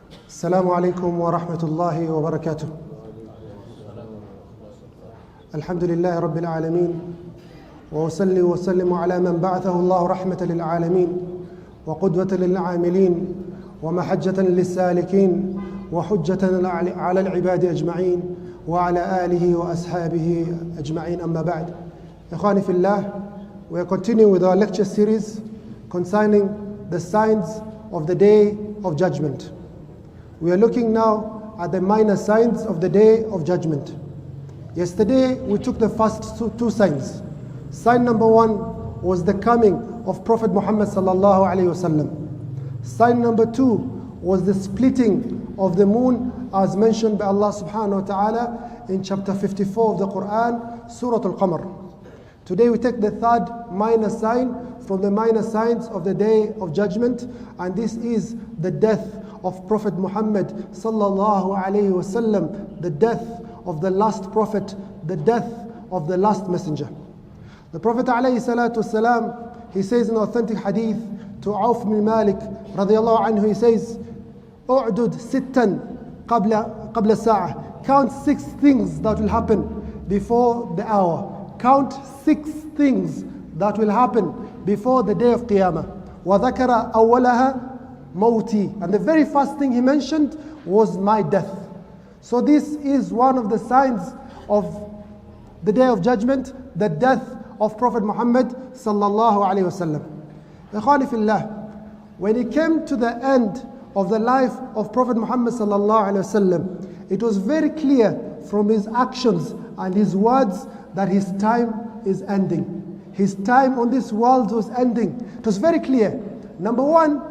السلام عليكم ورحمة الله وبركاته. الحمد لله رب العالمين، وأصلي وأسلم على من بعثه الله رحمة للعالمين وقدوة للعاملين ومحجة للسالكين وحجة على العباد أجمعين وعلى آله وأصحابه أجمعين. أما بعد. إخواني في الله, we are continuing with our lecture series concerning the signs of the Day of Judgment. We are looking now at the minor signs of the Day of Judgment. Yesterday we took the first two signs. Sign number one was the coming of Prophet Muhammed sallallahu alaihi wasallam. Sign number two was the splitting of the moon, as mentioned by Allah subhanahu wa ta'ala in chapter 54 of the Quran, Surah Al-Qamar. Today we take the third minor sign from the minor signs of the Day of Judgment, and this is the death of Prophet Muhammad sallallahu alaihi wasallam, the death of the last prophet, the death of the last messenger. The Prophet alayhi salatu wasalam, he says in authentic hadith to Awf bin Malik radiyallahu anhu, he says, "U'dud sittan qabla sa'ah." Count 6 things that will happen before the hour. Count 6 things that will happen before the day of Qiyamah. وَذَكَرَ أَوَّلَهَا مَوْتِي. And the very first thing he mentioned was my death. So this is one of the signs of the Day of Judgment, the death of Prophet Muhammad sallallahu alaihi wasallam. Ikhwani fillah, when it came to the end of the life of Prophet Muhammad sallallahu alaihi wasallam, it was very clear from his actions and his words that his time is ending. His time on this world was ending. It was very clear. Number one,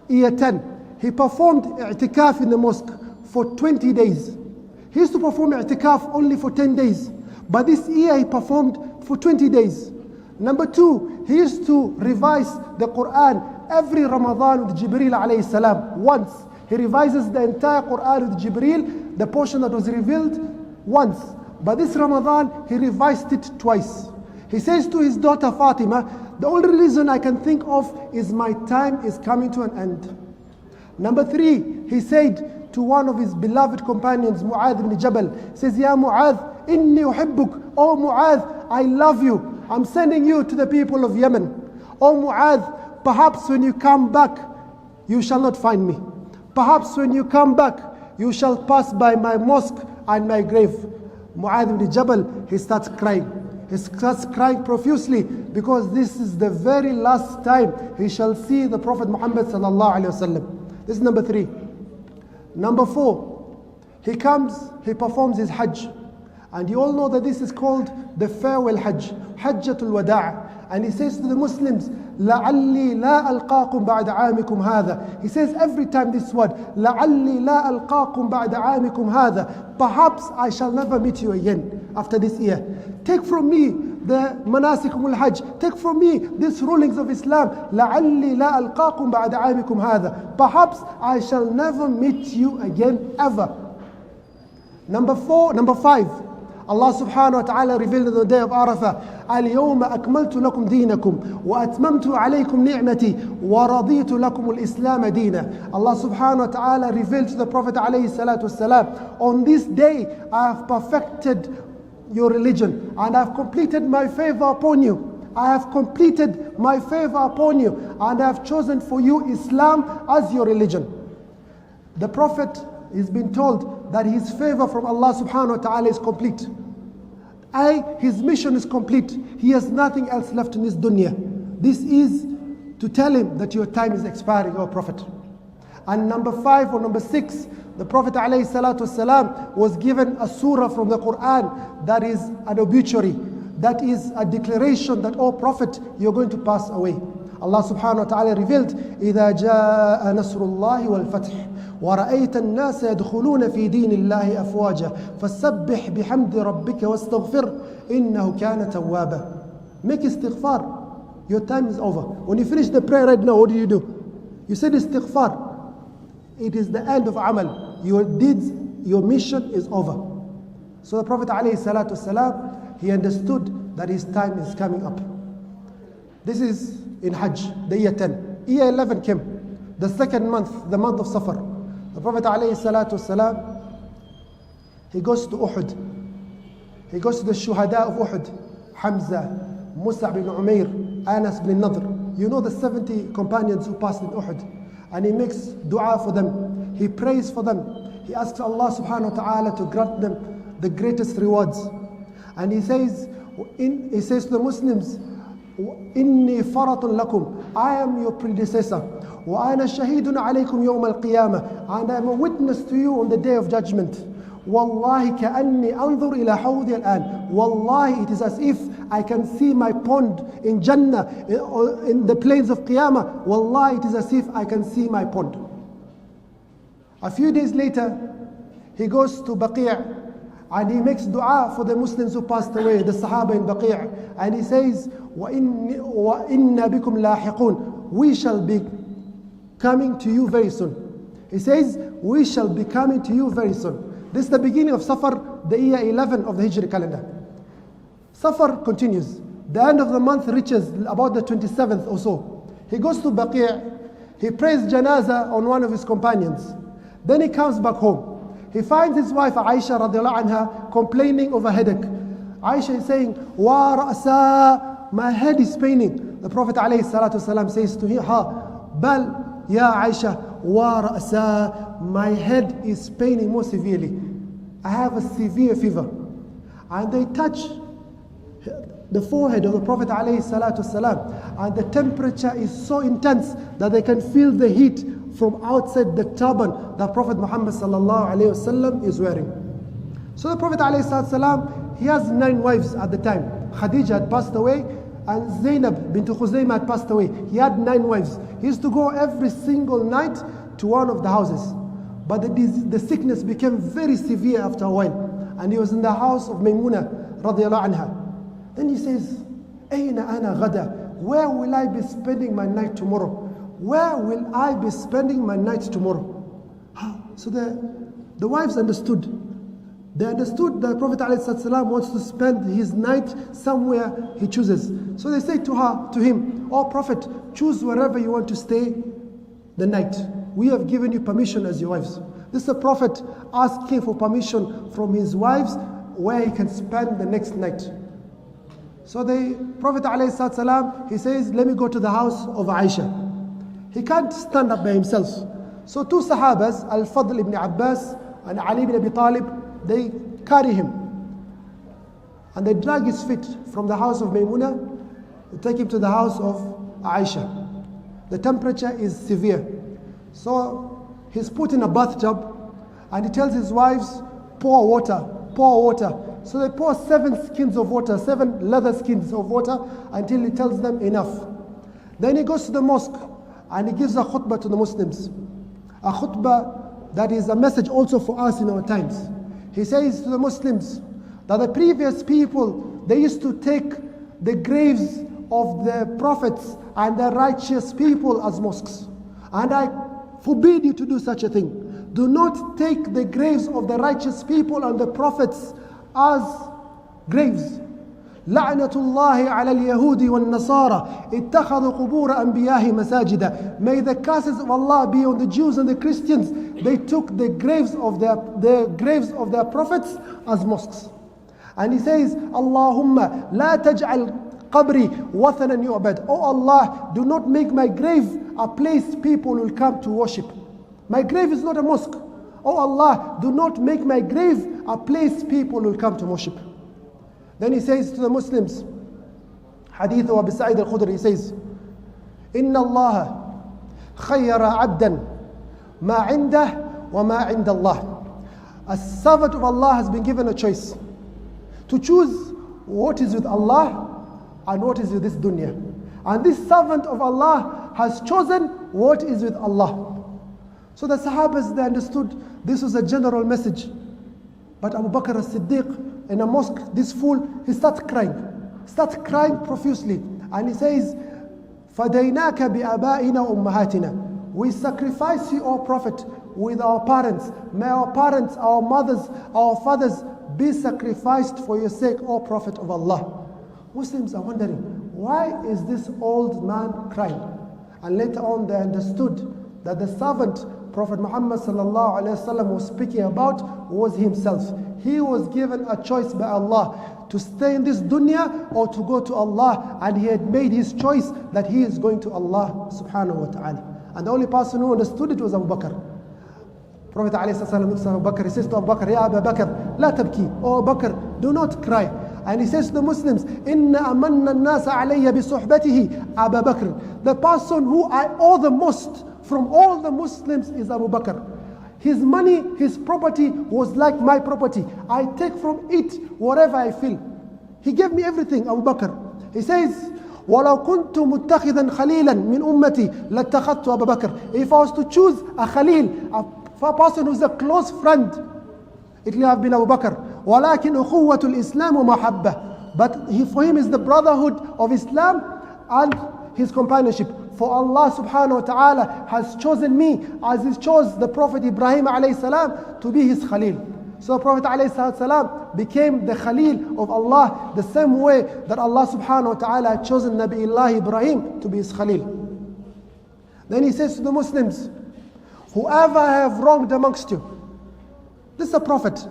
year 10, he performed i'tikaf in the mosque for 20 days. He used to perform i'tikaf only for 10 days, but this year he performed for 20 days. Number two, he used to revise the Quran every Ramadan with Jibreel alayhi salam once. He revises the entire Quran with Jibreel, the portion that was revealed, once. But this Ramadan, he revised it twice. He says to his daughter Fatima, the only reason I can think of is my time is coming to an end. Number three, he said to one of his beloved companions, Mu'adh ibn Jabal, says, Ya Mu'adh, inni uhibbuk. Oh Mu'adh, I love you. I'm sending you to the people of Yemen. Oh Mu'adh, perhaps when you come back, you shall not find me. Perhaps when you come back, you shall pass by my mosque and my grave. Mu'adh ibn Jabal, he starts crying. He starts crying profusely because this is the very last time he shall see the Prophet Muhammad sallallahu alaihi wasallam. This is number three. Number four, he comes, he performs his Hajj. And you all know that this is called the farewell Hajj, Hajjatul Wada'. And he says to the Muslims, لَعَلِّي لَا أَلْقَاكُمْ بَعْدَ عَامِكُمْ هَذَا. He says every time this word, لَعَلِّي لَا أَلْقَاكُمْ بَعْدَ عَامِكُمْ هَذَا. Perhaps I shall never meet you again after this year. Take from me the manasikum al-hajj. Take from me these rulings of Islam. لَعَلِّي لَا أَلْقَاكُمْ بَعْدَ عَامِكُمْ هَذَا. Perhaps I shall never meet you again ever. Number five, Allah subhanahu wa ta'ala revealed on the day of Arafah, اليوم أكملت لكم دينكم وأتممت عليكم نعمتي ورضيت لكم الإسلام دينا. Allah subhanahu wa ta'ala revealed to the Prophet alayhi salatu wasalam, on this day I have perfected your religion and I have completed my favor upon you. I have completed my favor upon you and I have chosen for you Islam as your religion. The Prophet is being told that his favor from Allah subhanahu wa ta'ala is complete. His mission is complete. He has nothing else left in this dunya. This is to tell him that your time is expiring, O Prophet. And number 5 or number 6, the Prophet alayhi salatu wasalam was given a surah from the Quran that is an obituary, that is a declaration that, O Prophet, you're going to pass away. Allah subhanahu wa ta'ala revealed, إِذَا جَاءَ نَصْرُ اللَّهِ وَالْفَتْحِ وَرَأَيْتَ النَّاسَ يَدْخُلُونَ فِي دِينِ اللَّهِ أَفْوَاجًا فَسَبِّحْ بِحَمْدِ رَبِّكَ وَاسْتَغْفِرْ إِنَّهُ كَانَ تَوَّابًا. Make istighfar. Your time is over. When you finish the prayer right now, what do? You said istighfar. It is the end of amal. Your deeds, your mission is over. So the Prophet ﷺ, he understood that his time is coming up. This is in Hajj, the year 10. Year 11 came, the second month, the month of Safar. The Prophet ﷺ, he goes to Uhud. He goes to the Shuhada of Uhud. Hamza, Mus'ab bin Umair, Anas bin Nadr. You know the 70 companions who passed in Uhud. And he makes dua for them. He prays for them. He asks Allah subhanahu wa ta'ala to grant them the greatest rewards. And he says to the Muslims, إِنِّي فَرَطٌ لَكُمْ, I am your predecessor. وَأَنَا شَهِيدٌ عَلَيْكُمْ يَوْمَ الْقِيَامَةِ, and I am a witness to you on the day of judgment. وَاللَّهِ كَأَنِّي أَنظُرْ إِلَى حَوْضِ الْآنِ, Wallahi, it is as if I can see my pond in Jannah, in the plains of Qiyamah. Wallahi, it is as if I can see my pond. A few days later, he goes to Baqi' and he makes dua for the Muslims who passed away, the Sahaba in Baqi', and he says, وَإِنَّ بِكُمْ لَاحِقُونَ, we shall be coming to you very soon. He says, we shall be coming to you very soon. This is the beginning of Safar, the year 11 of the Hijri calendar. Safar continues. The end of the month reaches about the 27th or so. He goes to Baqi', he prays janazah on one of his companions. Then he comes back home. He finds his wife Aisha radiallahu anha complaining of a headache. Aisha is saying, wa ra'sa, my head is paining. The Prophet ﷺ says to her, bal ya Aisha, wa ra'sa, my head is paining more severely. I have a severe fever. And they touch the forehead of the Prophet ﷺ, and the temperature is so intense that they can feel the heat from outside the turban that Prophet Muhammed ﷺ is wearing. So the Prophet ﷺ, he has 9 wives at the time. Khadija had passed away, and Zainab bint Khuzaymah had passed away. He had 9 wives. He used to go every single night to one of the houses. But the sickness became very severe after a while, and he was in the house of Maymuna radiallahu anha. Then he says, Ayna ana ghada, where will I be spending my night tomorrow? Where will I be spending my night tomorrow? So the wives understood. They understood that Prophet ﷺ wants to spend his night somewhere he chooses. So they say to him, "Oh Prophet, choose wherever you want to stay the night. We have given you permission as your wives." This is the Prophet asking for permission from his wives where he can spend the next night. So the Prophet ﷺ, he says, let me go to the house of Aisha. He can't stand up by himself. So 2 Sahabas, Al-Fadl ibn Abbas and Ali ibn Abi Talib, they carry him. And they drag his feet from the house of Maymuna, they take him to the house of Aisha. The temperature is severe. So he's put in a bathtub, and he tells his wives, pour water, pour water. So they pour 7 skins of water, 7 leather skins of water, until he tells them enough. Then he goes to the mosque and he gives a khutbah to the Muslims. A khutbah that is a message also for us in our times. He says to the Muslims that the previous people, they used to take the graves of the prophets and the righteous people as mosques. And I forbid you to do such a thing. Do not take the graves of the righteous people and the prophets as graves. لعنة الله على اليهود والنصارى اتخذوا قبور أنبياء مساجدا. May the curses of Allah be on the Jews and the Christians. They took the graves of their prophets as mosques. And he says, Allahumma la taj'al qabri wathanan yu'bad. Oh Allah, do not make my grave a place people will come to worship. My grave is not a mosque. Oh Allah, do not make my grave a place people will come to worship. Then he says to the Muslims, Hadith of Abu Sa'id al-Khudri, he says, Inna Allah khayyara abdan ma indah wa ma inda Allah. A servant of Allah has been given a choice to choose what is with Allah and what is with this dunya. And this servant of Allah has chosen what is with Allah. So the Sahabas, they understood this was a general message. But Abu Bakr as-Siddiq in a mosque, this fool, he starts crying profusely. And he says, فَدَيْنَاكَ بِأَبَائِنَا أُمَّهَاتِنَا. We sacrifice you, O Prophet, with our parents. May our parents, our mothers, our fathers be sacrificed for your sake, O Prophet of Allah. Muslims are wondering, why is this old man crying? And later on they understood that the servant Prophet Muhammad sallallahu alaihi wasallam was speaking about was himself. He was given a choice by Allah to stay in this dunya or to go to Allah, and he had made his choice that he is going to Allah subhanahu wa ta'ala. And the only person who understood it was Abu Bakr. Prophet ﷺ looks at Abu Bakr, he says to Abu Bakr, Ya Abu Bakr, la tabki, oh Abu Bakr, do not cry. And he says to the Muslims, Inna amanna an-nasa alayya bi suhbatihi Abu Bakr. The person who I owe the most from all the Muslims is Abu Bakr. His money, his property was like my property. I take from it whatever I feel. He gave me everything, Abu Bakr. He says, وَلَوْ كُنْتُ مُتَّخِذًا خَلِيلًا مِنْ أُمَّتِي لَاتَّخَذْتُ أَبَا بَكْرٍ. If I was to choose a Khalil, a person who's a close friend, it will have been Abu Bakr. وَلَكِنْ أُخُوَّةُ الْإِسْلَامُ مَحَبَّةٌ. But for him is the brotherhood of Islam and his companionship. For Allah subhanahu wa ta'ala has chosen me as he chose the Prophet Ibrahim alayhi salam to be his Khalil. So Prophet alayhi salam became the Khalil of Allah the same way that Allah subhanahu wa ta'ala had chosen Nabi Allah Ibrahim to be his Khalil. Then he says to the Muslims, whoever have wronged amongst you, this is a prophet.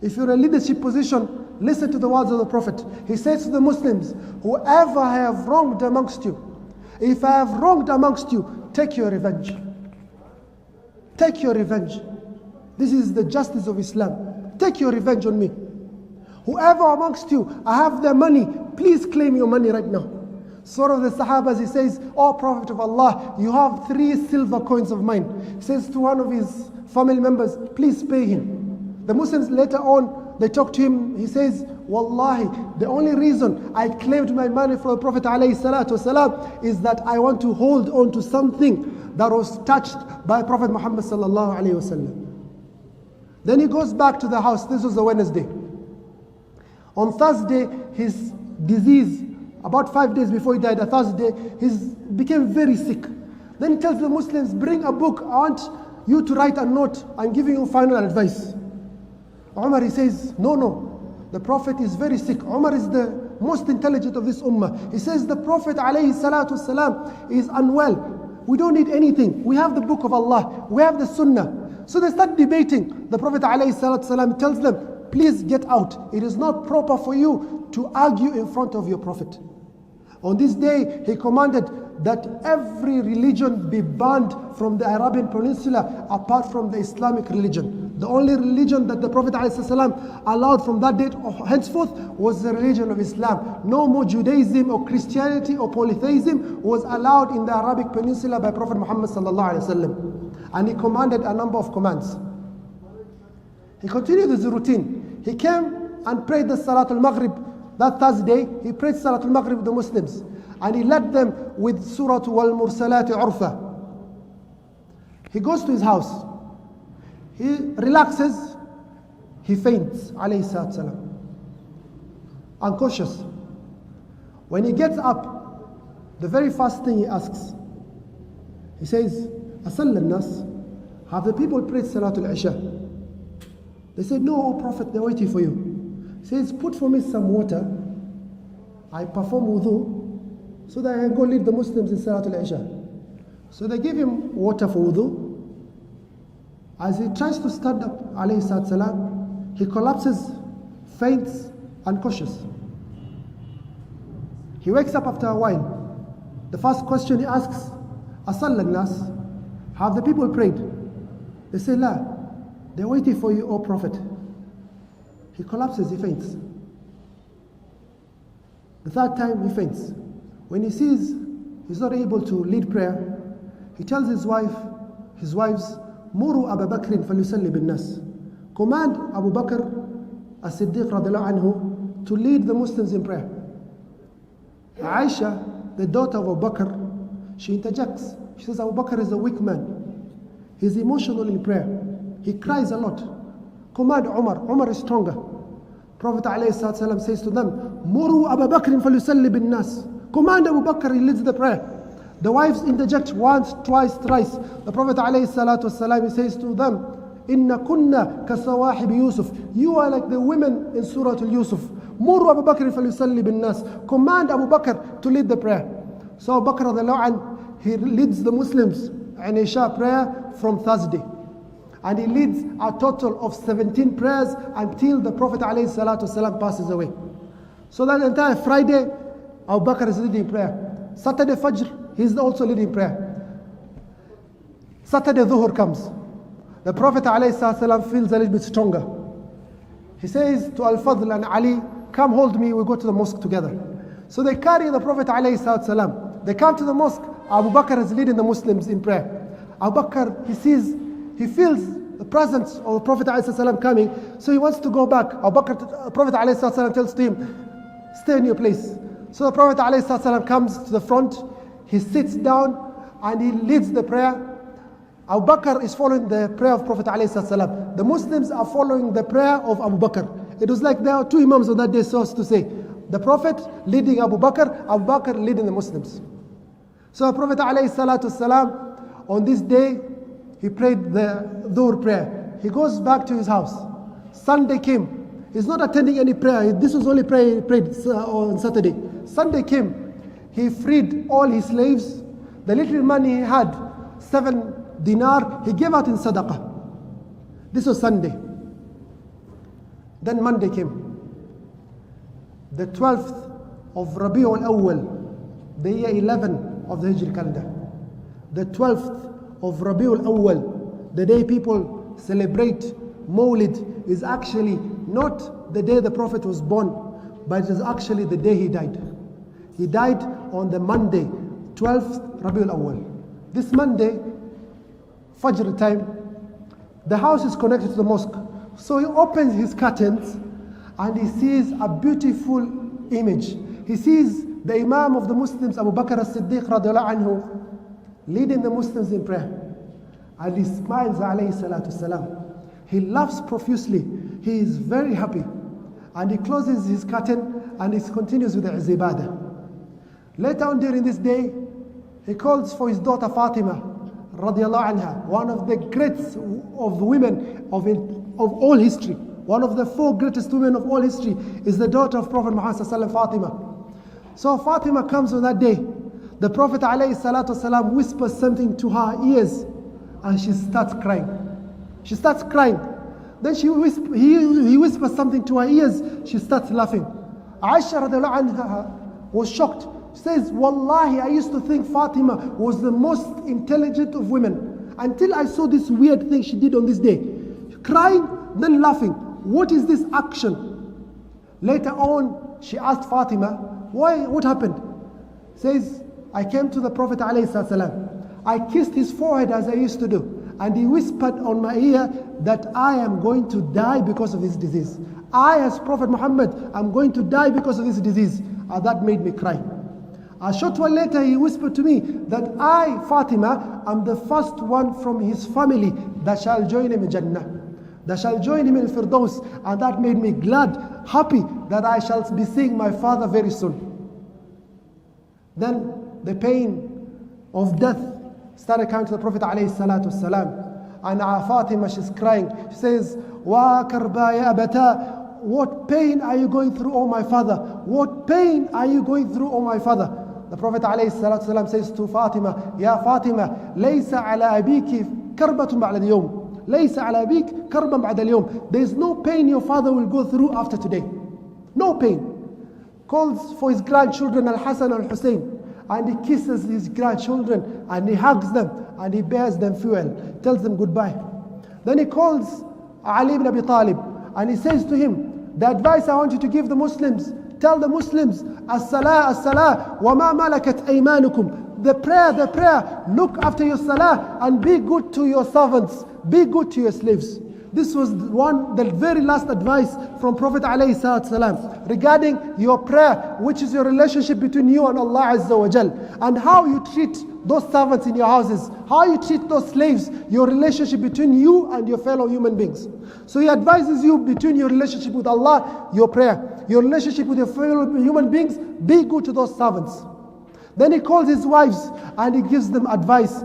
If you're in a leadership position, listen to the words of the Prophet. He says to the Muslims, whoever have wronged amongst you, if I have wronged amongst you, take your revenge. Take your revenge. This is the justice of Islam. Take your revenge on me. Whoever amongst you, I have their money, please claim your money right now. So one of the Sahabas, he says, O Prophet of Allah, you have 3 silver coins of mine. He says to one of his family members, please pay him. The Muslims later on, they talk to him, he says, Wallahi, the only reason I claimed my money from the Prophet ﷺ is that I want to hold on to something that was touched by Prophet Muhammad ﷺ. Then he goes back to the house. This was a Wednesday. On Thursday, his disease, about 5 days before he died, a Thursday, he became very sick. Then he tells the Muslims, bring a book, I want you to write a note, I'm giving you final advice. Umar, he says, no, the Prophet is very sick. Umar is the most intelligent of this ummah. He says the Prophet ﷺ is unwell. We don't need anything. We have the book of Allah. We have the Sunnah. So they start debating. The Prophet ﷺ tells them, please get out. It is not proper for you to argue in front of your Prophet. On this day, he commanded that every religion be banned from the Arabian Peninsula apart from the Islamic religion. The only religion that the Prophet ﷺ allowed from that date henceforth was the religion of Islam. No more Judaism or Christianity or polytheism was allowed in the Arabic Peninsula by Prophet Muhammad ﷺ. And he commanded a number of commands. He continued his routine. He came and prayed the Salat al-Maghrib. That Thursday, he prayed Salat al-Maghrib with the Muslims. And he led them with Surah Wal-Mursalati Urfa. He goes to his house. He relaxes. He faints, alayhi salatu salam. Unconscious. When he gets up, the very first thing he asks, he says, Asalla nas, have the people prayed Salatul Isha? They said, no, O Prophet, they're waiting for you. He says, put for me some water. I perform wudu so that I can go lead the Muslims in Salatul Isha. So they give him water for wudu. As he tries to stand up, alayhi salatu salam, he collapses, faints, unconscious. He wakes up after a while. The first question he asks, Asalla nas, have the people prayed? They say, La, they're waiting for you, O Prophet. He collapses, he faints. The third time he faints. When he sees he's not able to lead prayer, he tells his wives, Muru Abu Bakr falyusalli bin nas. Command Abu Bakr as-Siddiq radiallahu anhu to lead the Muslims in prayer. Aisha, the daughter of Abu Bakr, she interjects. She says, Abu Bakr is a weak man. He's emotional in prayer. He cries a lot. Command Umar. Umar is stronger. Prophet ﷺ says to them, Muru Abu Bakr falyusalli bin nas. Command Abu Bakr, he leads the prayer. The wives interject once, twice, thrice. The Prophet ﷺ, he says to them, Inna kunna kasawahib Yusuf. You are like the women in Surah Al-Yusuf. Muru Abu Bakr falyusalli bin nas. Command Abu Bakr to lead the prayer. So Abu Bakr, he leads the Muslims and Isha prayer from Thursday. And he leads a total of 17 prayers until the Prophet ﷺ passes away. So that entire Friday, Abu Bakr is leading prayer. Saturday Fajr, he's also leading prayer. Saturday Dhuhr comes. The Prophet ﷺ feels a little bit stronger. He says to Al-Fadl and Ali, come hold me, we go to the mosque together. So they carry the Prophet ﷺ. They come to the mosque. Abu Bakr is leading the Muslims in prayer. Abu Bakr, he feels the presence of the Prophet ﷺ coming, so he wants to go back. Prophet ﷺ tells to him, stay in your place. So the Prophet ﷺ comes to the front, he sits down and he leads the prayer. Abu Bakr is following the prayer of Prophet ﷺ. The Muslims are following the prayer of Abu Bakr. It was like there are two Imams on that day, so as to say. The Prophet leading Abu Bakr leading the Muslims. So the Prophet ﷺ, on this day, he prayed the Dhuhr prayer. He goes back to his house. Sunday came. He's not attending any prayer. This was only prayer he prayed on Saturday. Sunday came. He freed all his slaves. The little money he had, 7 dinar, he gave out in sadaqah. This was Sunday. Then Monday came. The 12th of Rabee Awal, the year 11 of the Hijri calendar. The 12th of Rabee Awal, the day people celebrate Mawlid, is actually not the day the Prophet was born, but it is actually the day he died. He died on the Monday, 12th Rabee Awal. This Monday, Fajr time, the house is connected to the mosque. So he opens his curtains and he sees a beautiful image. He sees the Imam of the Muslims, Abu Bakr as-Siddiq radiallahu anhu, leading the Muslims in prayer. And he smiles alayhi salatu salam. He laughs profusely. He is very happy. And he closes his curtain and he continues with the ibadah. Later on during this day, he calls for his daughter Fatima radiallahu anha, one of the greats of women of all history. One of the 4 greatest women of all history is the daughter of Prophet Muhammad sallallahu Fatima. So Fatima comes on that day. The Prophet ﷺ whispers something to her ears and she starts crying. She starts crying. Then he whispers something to her ears. She starts laughing. Aisha radiallahu anha was shocked. She says, Wallahi, I used to think Fatima was the most intelligent of women until I saw this weird thing she did on this day. Crying, then laughing. What is this action? Later on, she asked Fatima, why? What happened? Says, I came to the Prophet ﷺ. I kissed his forehead as I used to do. And he whispered on my ear that I am going to die because of this disease. I, as Prophet Muhammad, am going to die because of this disease. And that made me cry. A short while later, he whispered to me that I, Fatima, am the first one from his family that shall join him in Jannah. That shall join him in Firdaus. And that made me glad, happy that I shall be seeing my father very soon. Then the pain of death started coming to the Prophet ﷺ. And Fatima, she's crying. She says, Wa karba ya abata, what pain are you going through, O my father? What pain are you going through, O my father? The Prophet ﷺ says to Fatima, Ya Fatima, laysa ala abiki karbatun ba'da al-yawm. Laysa ala abik karban ba'da al-yawm. There is no pain your father will go through after today. No pain. Calls for his grandchildren Al-Hasan and Al-Hussein. And he kisses his grandchildren and he hugs them and he bears them farewell, tells them goodbye. Then he calls Ali ibn Abi Talib and he says to him, the advice I want you to give the Muslims, tell the Muslims, as-salah, as-salah, wa ma malakat aymanukum. The prayer, look after your salah and be good to your servants, be good to your slaves. This was the very last advice from Prophet ﷺ regarding your prayer, which is your relationship between you and Allah Azza wa Jal, and how you treat those servants in your houses, how you treat those slaves, your relationship between you and your fellow human beings. So he advises you between your relationship with Allah, your prayer, your relationship with your fellow human beings, be good to those servants. Then he calls his wives and he gives them advice.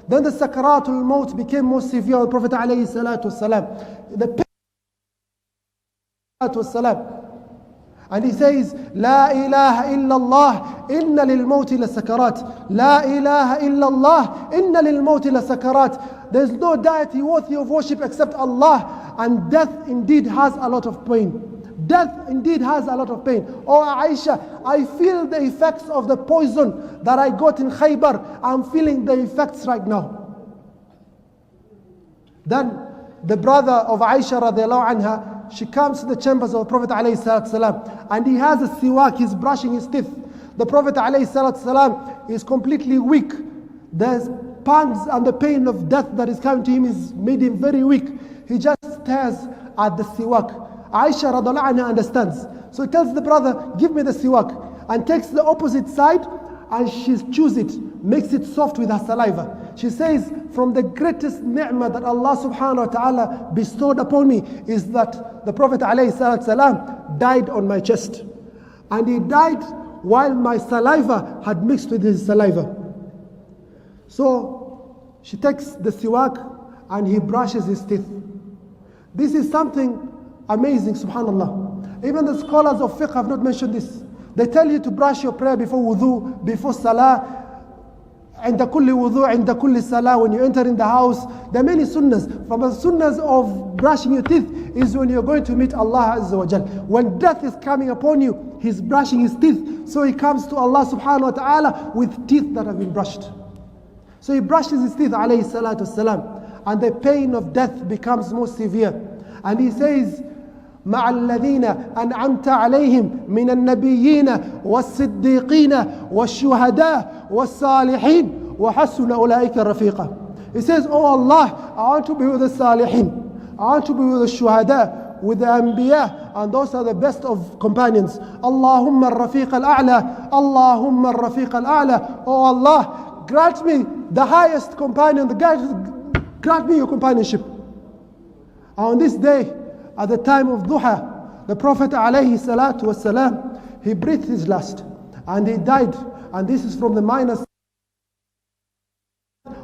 Then the sakaratul maut became more severe on Prophet ﷺ. And he says, La ilaha illallah, inna lil mawti la sakarat. La ilaha illallah, inna lil mawti la sakarat. There is no deity worthy of worship except Allah. And death indeed has a lot of pain. Death indeed has a lot of pain. Oh Aisha, I feel the effects of the poison that I got in Khaybar. I'm feeling the effects right now. Then the brother of Aisha radiallahu anha, she comes to the chambers of the Prophet alayhi salatu salam, and he has a siwak, he's brushing his teeth. The Prophet alayhi salatu salam is completely weak. The pangs and the pain of death that is coming to him is made him very weak. He just stares at the siwak. Aisha radiallahu anha understands. So he tells the brother, give me the siwak, and takes the opposite side and she chews it, makes it soft with her saliva. She says, from the greatest ni'mah that Allah subhanahu wa ta'ala bestowed upon me is that the Prophet alayhi salatu salam died on my chest. And he died while my saliva had mixed with his saliva. So she takes the siwak and he brushes his teeth. This is something amazing, subhanallah. Even the scholars of fiqh have not mentioned this. They tell you to brush your prayer before wudu, before salah, عند كل وضوء عند كل salah, when you enter in the house. There are many sunnahs. From the sunnahs of brushing your teeth is when you're going to meet Allah Azza wa Jal. When death is coming upon you, he's brushing his teeth. So he comes to Allah subhanahu wa ta'ala with teeth that have been brushed. So he brushes his teeth alayhi salatu salam, and the pain of death becomes more severe. And he says, مع الذين أنعمت عليهم من النبيين والصديقين والشهداء والصالحين وحسن أولئك رفيقا. He says, oh Allah, I want to be with the salihin, I want to be with the shuhada, with the anbiya, and those are the best of companions. Allahumma ar-rafiq al-a'la, Allahumma ar-rafiq al-a'la. Oh Allah, grant me the highest companion, grant me your companionship. On this day, at the time of duha, the Prophet alayhi salatu wasalam, he breathed his last and he died. And this is from the minor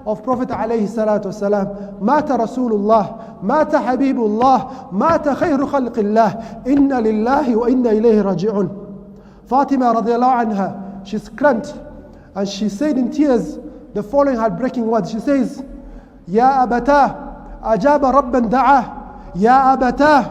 of Prophet alayhi salatu wasalam. Mata Rasulullah, mata Habibullah, mata khayru khalqillah, inna lillahi wa inna ilayhi raji'un. Fatima radiallahu anha, she screamed and she said in tears the following heartbreaking words. She says, Ya abata, ajaba rabban da'ah, يا أبتاه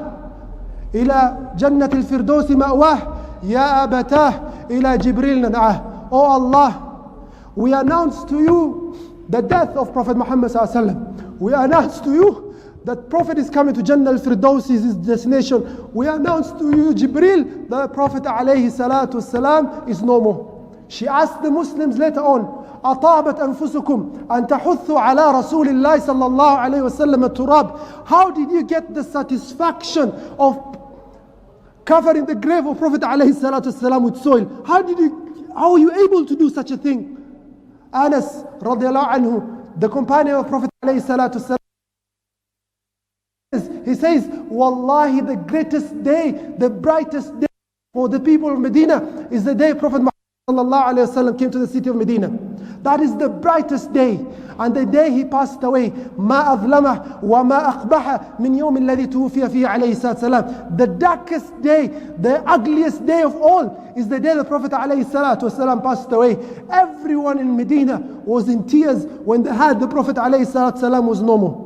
إلى جنة الفردوس مأواه يا أبتاه إلى جبريل ندعاه. Oh Allah, we announce to you the death of Prophet Muhammad sallallahu alaihi wasallam. We announce to you that Prophet is coming to Jannah al-Firdaus, is his destination. We announce to you, Jibril, that Prophet alayhi salatu wasalam is no more. She asked the Muslims later on, أطابت أنفسكم أن تحثوا على رسول الله صلى الله عليه وسلم التراب. How did you get the satisfaction of covering the grave of Prophet عليه الصلاة والسلام with soil? How are you able to do such a thing? Anas radiallahu anhu, the companion of Prophet عليه الصلاة والسلام, he says, Wallahi, the greatest day, the brightest day for the people of Medina is the day Prophet Muhammad sallallahu alayhi wasallam came to the city of Medina. That is the brightest day, and the day he passed away. ما أظلمه وما أقبحه من يوم الذي توفي فيه عليه الصلاة والسلام. The darkest day, the ugliest day of all is the day the Prophet عليه الصلاة والسلام passed away. Everyone in Medina was in tears when they heard the Prophet عليه الصلاة والسلام was no more.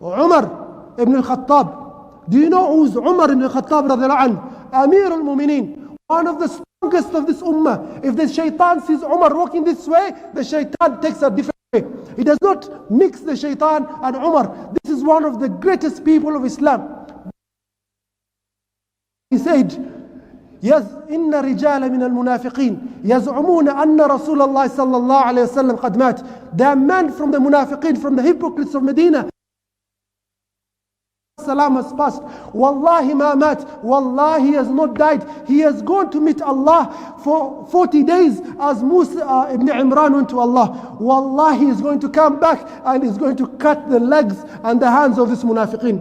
Umar ibn al-Khattab. Do you know who's Umar ibn al-Khattab radiallahu anhu? Amir al-Mu'mineen. One of the strongest of this ummah. If the shaitan sees Umar walking this way, the shaitan takes a different way. He does not mix the shaitan and Umar. This is one of the greatest people of Islam. He said, Yes, inna rijala min al-munafiqeen yaz'umuna anna Rasulullah sallallahu alayhi wa sallam qad mat. There are men from the munafiqeen, from the hypocrites of Medina. Salam has passed. Wallahi ma mat. Wallahi he has not died. He has gone to meet Allah for 40 days as Musa ibn Imran went to Allah. Wallahi he is going to come back and is going to cut the legs and the hands of this munafiqeen.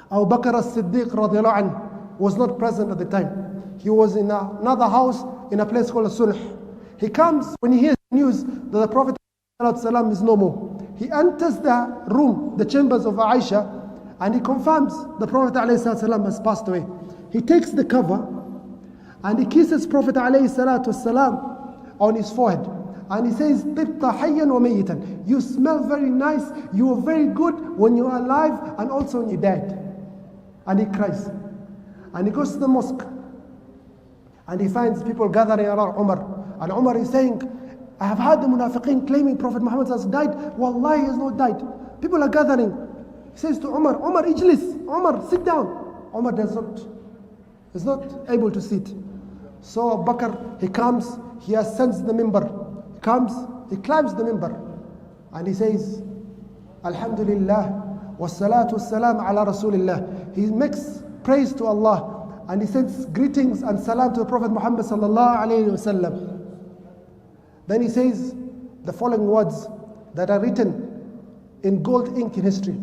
Abu Bakr as-Siddiq radiallahu anhu was not present at the time. He was in another house in a place called Sulh. He comes when he hears the news that the Prophet ﷺ is no more. He enters the room, the chambers of Aisha, and he confirms the Prophet ﷺ has passed away. He takes the cover and he kisses Prophet ﷺ on his forehead. And he says, طِبْتَ حَيًّا وَمَيِّتًا. You smell very nice, you are very good when you are alive and also when you died. And he cries. And he goes to the mosque. And he finds people gathering around Umar. And Umar is saying, I have heard the munafiqeen claiming Prophet Muhammad has died. Wallahi, he has not died. People are gathering. He says to Umar, Umar, ijlis. Umar, sit down. Umar is not able to sit. So Abu Bakr, he comes, he ascends the minbar. He comes, he climbs the minbar. And he says, Alhamdulillah, wassalatu wassalam ala Rasulillah. He makes praise to Allah. And he sends greetings and salam to the Prophet Muhammad sallallahu alayhi wasallam. Then he says the following words that are written in gold ink in history.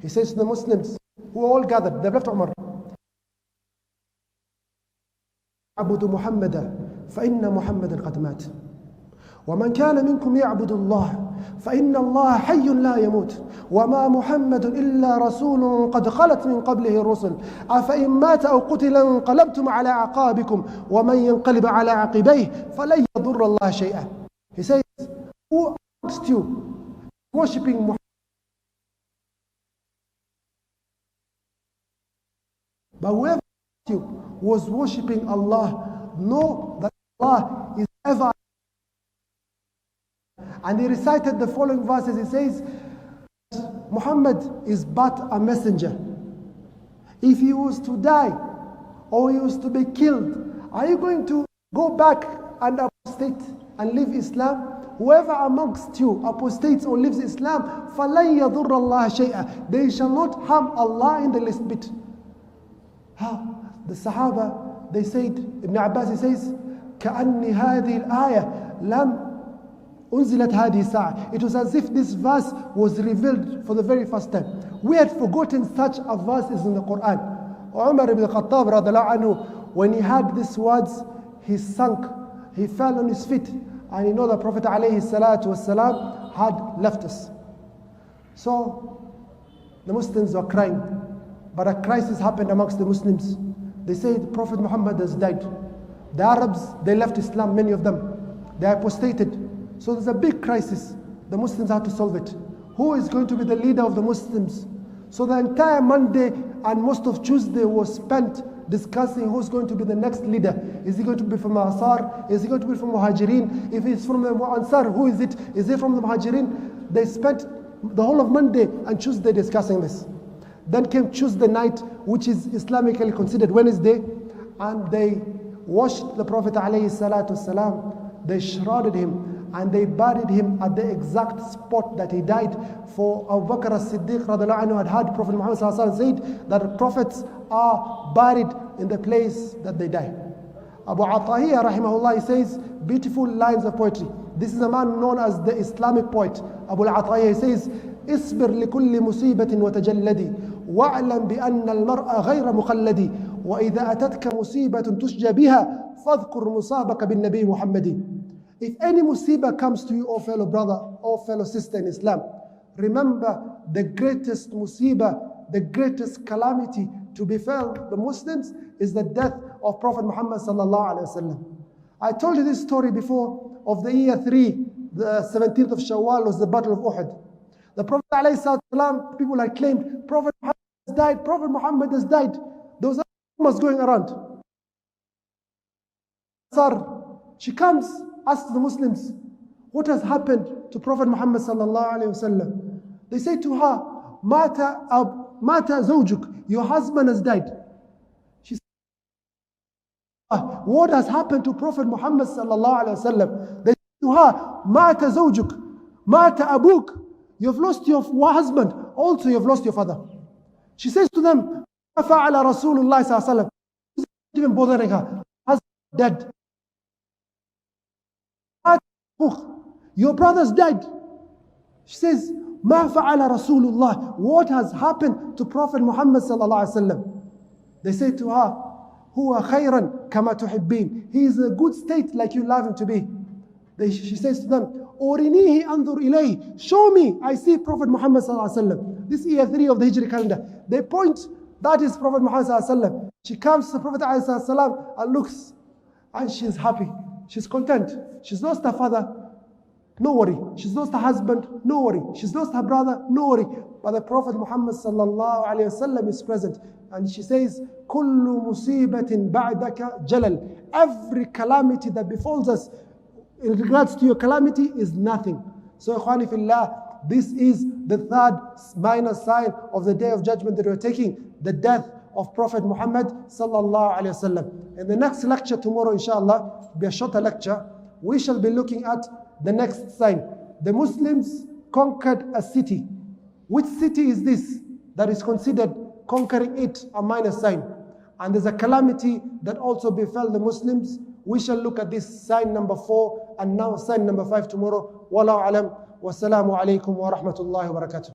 He says to the Muslims who are all gathered, they've left Umar, عبد محمدا فإن محمدا قد مات ومن كان منكم يعبد الله فإن الله حي لا يموت وما محمد إلا رسول قد خلت من قبله الرسل أفإن مات أو قتل انقلبتم على أعقابكم ومن ينقلب على عقبيه فلن يضر الله شيئا. He says, who amongst you worshipping Muhammad? But whoever amongst you was worshipping Allah, know that Allah is ever. And he recited the following verses. He says, Muhammad is but a messenger. If he was to die or he was to be killed, are you going to go back and apostate and leave Islam? Whoever amongst you apostates or leaves Islam, فَلَنْ يَضُرَّ اللَّهَ شَيْئًا. They shall not harm Allah in the least bit. The Sahaba, they said, Ibn Abbas, he says, كَأَنِّ هَذِهِ الْآيَةِ لَمْ أُنزِلَتْ هَذِهِ السَّاعَةِ. It was as if this verse was revealed for the very first time. We had forgotten such a verse is in the Quran. Umar ibn Khattab radiallahu anhu, when he heard these words, he sunk, he fell on his feet, and he know the Prophet alayhi salatu wasalam had left us. So the Muslims were crying, but a crisis happened amongst the Muslims. They said Prophet Muhammad has died. The Arabs, they left Islam, many of them. They apostated. So there's a big crisis. The Muslims had to solve it. Who is going to be the leader of the Muslims? So the entire Monday and most of Tuesday was spent discussing who's going to be the next leader. Is he going to be from Ansar? Is he going to be from Muhajirin? If he's from the Ansar, who is it? Is he from the Muhajirin? They spent the whole of Monday and Tuesday discussing this. Then came Tuesday night, which is Islamically considered Wednesday, and they washed the Prophet alayhi salatu wasalam. They shrouded him and they buried him at the exact spot that he died. For Abu Bakr as-Siddiq radiallahu anhu had heard Prophet Muhammad said that prophets are buried in the place that they die. Abu Atahiyya rahimahullah, he says beautiful lines of poetry. This is a man known as the Islamic poet. Abu Atahiyya, he says, اصبر لكل مصيبة وتجلدي واعلم بأن المرء غير مخلدي وإذا أتتك مصيبة تشجى بها فاذكر مصابك بالنبي محمد. If any musibah comes to you, O fellow brother, O fellow sister in Islam, remember the greatest musibah, the greatest calamity to befall the Muslims is the death of Prophet Muhammad sallallahu alaihi wasallam. I told you this story before of the year 3, the 17th of Shawwal was the Battle of Uhud. The Prophet alayhi salam, people had claimed, Prophet Muhammad has died, Prophet Muhammad has died. There was rumors going around. She comes, asks the Muslims, what has happened to Prophet Muhammad sallallahu alayhi wasallam? They say to her, Mata zawjuk, your husband has died. She said, what has happened to Prophet Muhammad sallallahu alayhi wasallam? They say to her, Mata zawjuk, Mata abuk, you've lost your husband, also you've lost your father. She says to them, Fa'ala Rasulullah sallallahu alayhi wasallam, even bothering her, husband dead. Your brother's died. She says, Ma fa'ala Rasulullah. What has happened to Prophet Muhammad sallallahu alaihi wasallam? They say to her, Huwa khayran kama tuhibbin. He is in a good state like you love him to be. She says to them, Urinihi anzur ilayhi. Show me, I see Prophet Muhammad sallallahu alaihi wasallam. This year 3 of the Hijri calendar. They point, that is Prophet Muhammad sallallahu alaihi wasallam. She comes to the Prophet ﷺ and looks, and she's happy. She's content. She's lost her father, no worry. She's lost her husband, no worry. She's lost her brother, no worry. But the Prophet Muhammed ﷺ is present. And she says, كُلُّ مُصِيبَةٍ بَعْدَكَ جَلَلٍ. Every calamity that befalls us in regards to your calamity is nothing. So, Ikhwani fillah, this is the third minor sign of the Day of Judgment that we're taking, the death of Prophet Muhammad sallallahu alaihi wasallam. In the next lecture tomorrow, inshallah, be a shorter lecture, we shall be looking at the next sign. The Muslims conquered a city. Which city is this that is considered conquering it a minor sign? And there's a calamity that also befell the Muslims. We shall look at this sign number 4 and now sign number 5 tomorrow. Wallahu alam. Wassalamu alaikum wa rahmatullahi wa barakatuh.